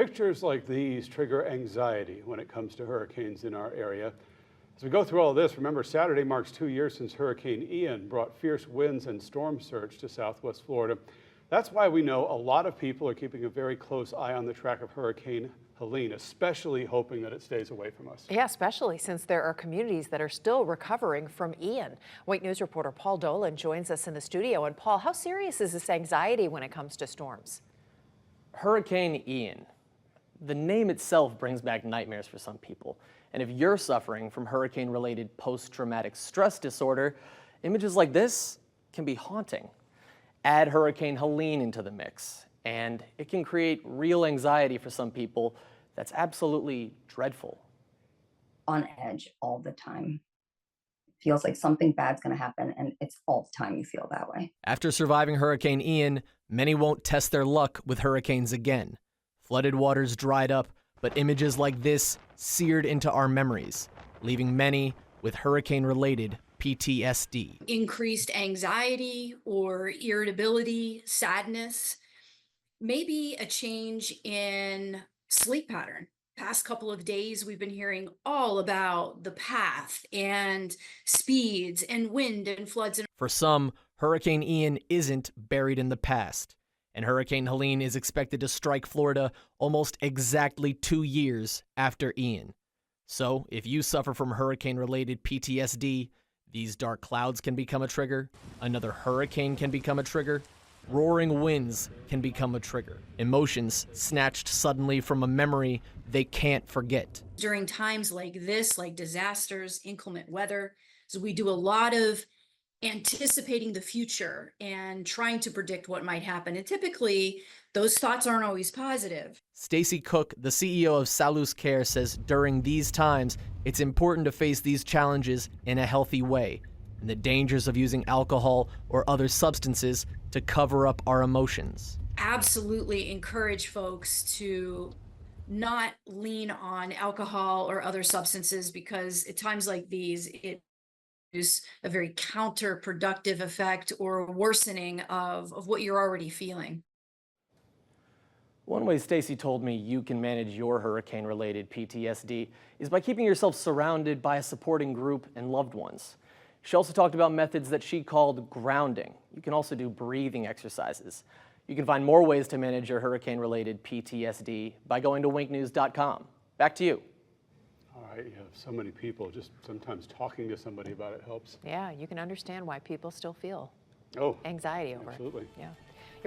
Pictures like these trigger anxiety when it comes to hurricanes in our area. As we go through all of this, remember Saturday marks 2 years since Hurricane Ian brought fierce winds and storm surge to southwest Florida. That's why we know a lot of people are keeping a very close eye on the track of Hurricane Helene, especially hoping that it stays away from us. Yeah, especially since there are communities that are still recovering from Ian. Wake News reporter Paul Dolan joins us in the studio. And Paul, how serious is this anxiety when it comes to storms? Hurricane Ian. The name itself brings back nightmares for some people. And if you're suffering from hurricane-related post-traumatic stress disorder, images like this can be haunting. Add Hurricane Helene into the mix, and it can create real anxiety for some people that's absolutely dreadful. On edge all the time. Feels like something bad's going to happen, and it's all the time you feel that way. After surviving Hurricane Ian, many won't test their luck with hurricanes again. Flooded waters dried up, but images like this seared into our memories, leaving many with hurricane-related PTSD. Increased anxiety or irritability, sadness, maybe a change in sleep pattern. Past couple of days, we've been hearing all about the path and speeds and wind and floods. For some, Hurricane Ian isn't buried in the past, and Hurricane Helene is expected to strike Florida almost exactly 2 years after Ian. So, if you suffer from hurricane-related PTSD, these dark clouds can become a trigger, another hurricane can become a trigger, roaring winds can become a trigger. Emotions snatched suddenly from a memory they can't forget. During times like this, like disasters, inclement weather, so we do a lot of anticipating the future and trying to predict what might happen. And typically, those thoughts aren't always positive. Stacy Cook, the CEO of Salus Care, says during these times, it's important to face these challenges in a healthy way, and the dangers of using alcohol or other substances to cover up our emotions. Absolutely encourage folks to not lean on alcohol or other substances, because at times like these, it is a very counterproductive effect or worsening of what you're already feeling. One way Stacy told me you can manage your hurricane-related PTSD is by keeping yourself surrounded by a supporting group and loved ones. She also talked about methods that she called grounding. You can also do breathing exercises. You can find more ways to manage your hurricane-related PTSD by going to wakenews.com. Back to you. All right, you have so many people. Just sometimes talking to somebody about it helps. Yeah, you can understand why people still feel Oh, anxiety over it. absolutely. Yeah.